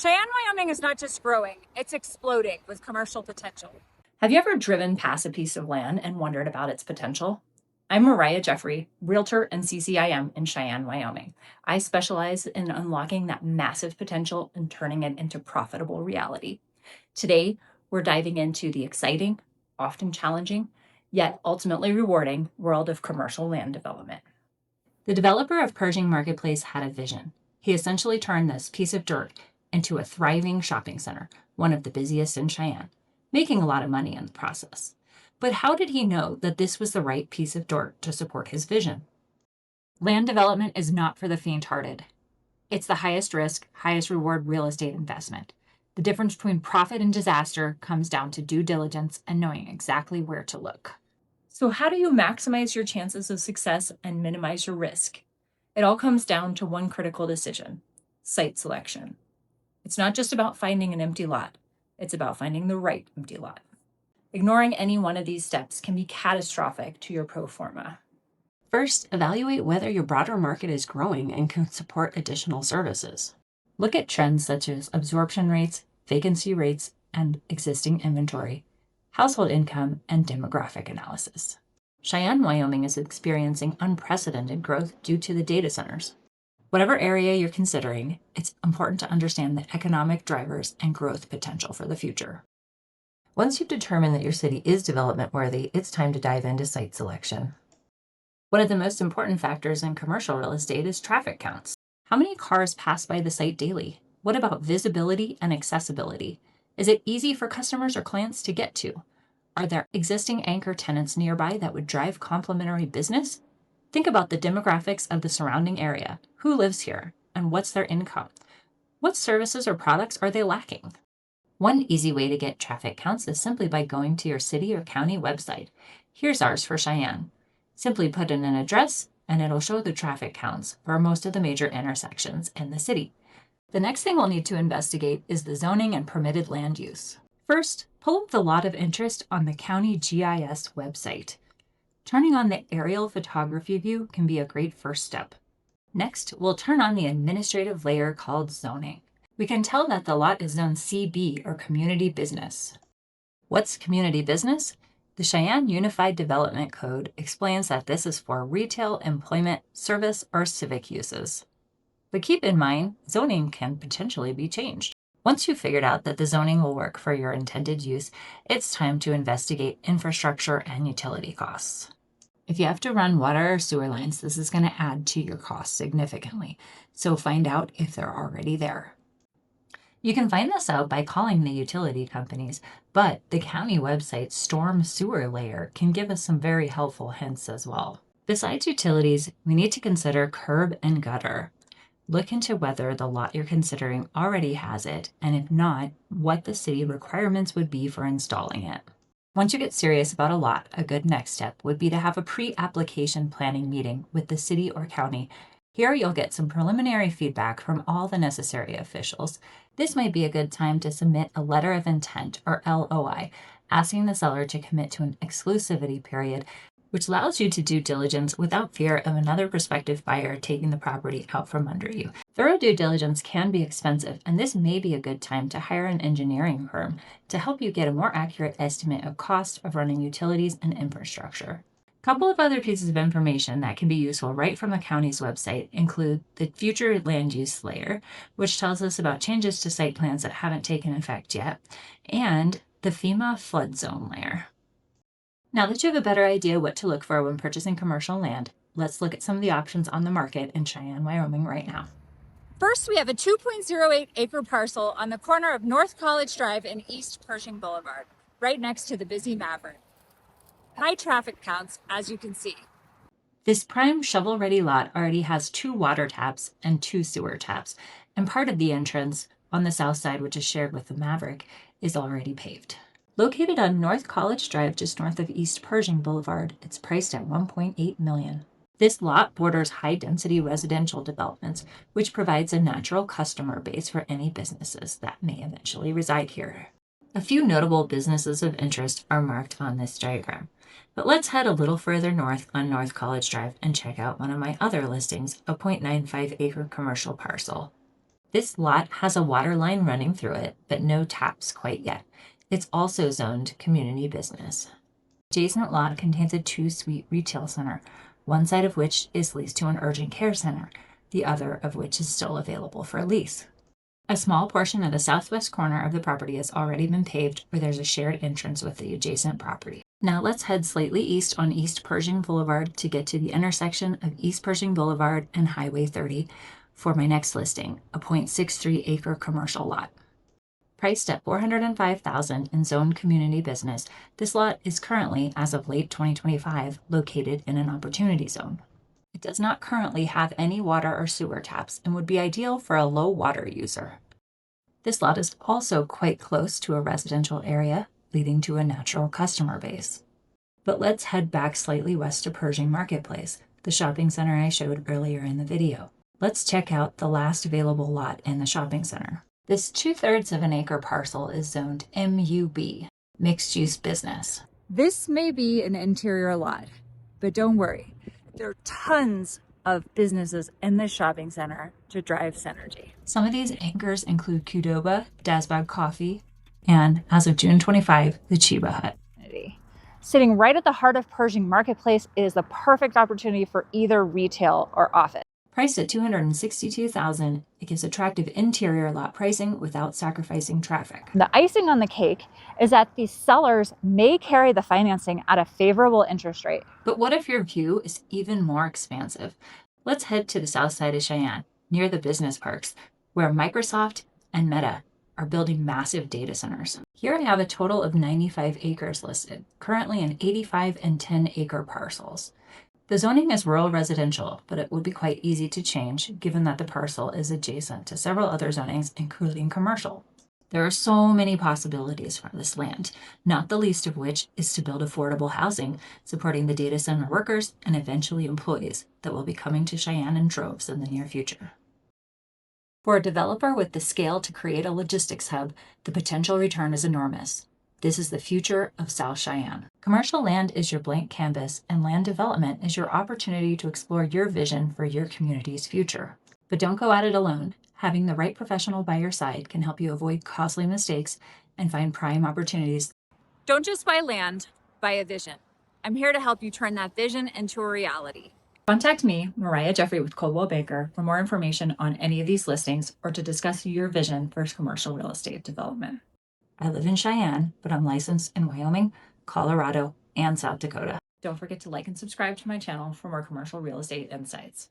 Cheyenne, Wyoming is not just growing, it's exploding with commercial potential. Have you ever driven past a piece of land and wondered about its potential? I'm Mariah, Jeffery, Realtor and CCIM in Cheyenne, Wyoming. I specialize in unlocking that massive potential and turning it into profitable reality. Today, we're diving into the exciting, often challenging, yet ultimately rewarding world of commercial land development. The developer of Pershing Marketplace had a vision. He essentially turned this piece of dirt into a thriving shopping center, one of the busiest in Cheyenne, making a lot of money in the process. But how did he know that this was the right piece of dirt to support his vision? Land development is not for the faint-hearted. It's the highest risk, highest reward real estate investment. The difference between profit and disaster comes down to due diligence and knowing exactly where to look. So how do you maximize your chances of success and minimize your risk? It all comes down to one critical decision: site selection. It's not just about finding an empty lot. It's about finding the right empty lot. Ignoring any one of these steps can be catastrophic to your pro forma. First, evaluate whether your broader market is growing and can support additional services. Look at trends such as absorption rates, vacancy rates, and existing inventory, household income, and demographic analysis. Cheyenne, Wyoming is experiencing unprecedented growth due to the data centers. Whatever area you're considering, it's important to understand the economic drivers and growth potential for the future. Once you've determined that your city is development worthy, it's time to dive into site selection. One of the most important factors in commercial real estate is traffic counts. How many cars pass by the site daily? What about visibility and accessibility? Is it easy for customers or clients to get to? Are there existing anchor tenants nearby that would drive complementary business? Think about the demographics of the surrounding area. Who lives here? And what's their income? What services or products are they lacking? One easy way to get traffic counts is simply by going to your city or county website. Here's ours for Cheyenne. Simply put in an address, and it'll show the traffic counts for most of the major intersections in the city. The next thing we'll need to investigate is the zoning and permitted land use. First, pull up the lot of interest on the county GIS website. Turning on the aerial photography view can be a great first step. Next, we'll turn on the administrative layer called zoning. We can tell that the lot is zone CB, or community business. What's community business? The Cheyenne Unified Development Code explains that this is for retail, employment, service, or civic uses. But keep in mind, zoning can potentially be changed. Once you've figured out that the zoning will work for your intended use, it's time to investigate infrastructure and utility costs. If you have to run water or sewer lines, this is going to add to your costs significantly, so find out if they're already there. You can find this out by calling the utility companies, but the county website's storm sewer layer can give us some very helpful hints as well. Besides utilities, we need to consider curb and gutter. Look into whether the lot you're considering already has it, and if not, what the city requirements would be for installing it. Once you get serious about a lot, a good next step would be to have a pre-application planning meeting with the city or county. Here you'll get some preliminary feedback from all the necessary officials. This might be a good time to submit a letter of intent, or LOI, asking the seller to commit to an exclusivity period, which allows you to do diligence without fear of another prospective buyer taking the property out from under you. Thorough due diligence can be expensive, and this may be a good time to hire an engineering firm to help you get a more accurate estimate of cost of running utilities and infrastructure. A couple of other pieces of information that can be useful right from the county's website include the future land use layer, which tells us about changes to site plans that haven't taken effect yet, and the FEMA flood zone layer. Now that you have a better idea what to look for when purchasing commercial land, let's look at some of the options on the market in Cheyenne, Wyoming right now. First, we have a 2.08 acre parcel on the corner of North College Drive and East Pershing Boulevard, right next to the busy Maverick. High traffic counts, as you can see. This prime shovel-ready lot already has 2 water taps and 2 sewer taps, and part of the entrance on the south side, which is shared with the Maverick, is already paved. Located on North College Drive, just north of East Pershing Boulevard, it's priced at $1.8 million. This lot borders high-density residential developments, which provides a natural customer base for any businesses that may eventually reside here. A few notable businesses of interest are marked on this diagram. But let's head a little further north on North College Drive and check out one of my other listings, a 0.95 acre commercial parcel. This lot has a water line running through it, but no taps quite yet. It's also zoned community business. Adjacent lot contains a 2-suite retail center, one side of which is leased to an urgent care center, the other of which is still available for lease. A small portion of the southwest corner of the property has already been paved, where there's a shared entrance with the adjacent property. Now let's head slightly east on East Pershing Boulevard to get to the intersection of East Pershing Boulevard and Highway 30 for my next listing, a 0.63-acre commercial lot. Priced at $405,000 in zoned community business, this lot is currently, as of late 2025, located in an opportunity zone. It does not currently have any water or sewer taps and would be ideal for a low water user. This lot is also quite close to a residential area, leading to a natural customer base. But let's head back slightly west to Pershing Marketplace, the shopping center I showed earlier in the video. Let's check out the last available lot in the shopping center. This 2/3 of an acre parcel is zoned MUB, mixed use business. This may be an interior lot, but don't worry. There are tons of businesses in this shopping center to drive synergy. Some of these anchors include Qdoba, Dasbag Coffee, and, as of June 25, the Chiba Hut. Sitting right at the heart of Pershing Marketplace is the perfect opportunity for either retail or office. Priced at $262,000, it gives attractive interior lot pricing without sacrificing traffic. The icing on the cake is that these sellers may carry the financing at a favorable interest rate. But what if your view is even more expansive? Let's head to the south side of Cheyenne, near the business parks, where Microsoft and Meta are building massive data centers. Here I have a total of 95 acres listed, currently in 85 and 10-acre parcels. The zoning is rural residential, but it would be quite easy to change given that the parcel is adjacent to several other zonings, including commercial. There are so many possibilities for this land, not the least of which is to build affordable housing, supporting the data center workers and eventually employees that will be coming to Cheyenne in droves in the near future. For a developer with the scale to create a logistics hub, the potential return is enormous. This is the future of South Cheyenne. Commercial land is your blank canvas, and land development is your opportunity to explore your vision for your community's future. But don't go at it alone. Having the right professional by your side can help you avoid costly mistakes and find prime opportunities. Don't just buy land, buy a vision. I'm here to help you turn that vision into a reality. Contact me, Mariah Jeffery with Coldwell Banker, for more information on any of these listings or to discuss your vision for commercial real estate development. I live in Cheyenne, but I'm licensed in Wyoming, Colorado, and South Dakota. Don't forget to like and subscribe to my channel for more commercial real estate insights.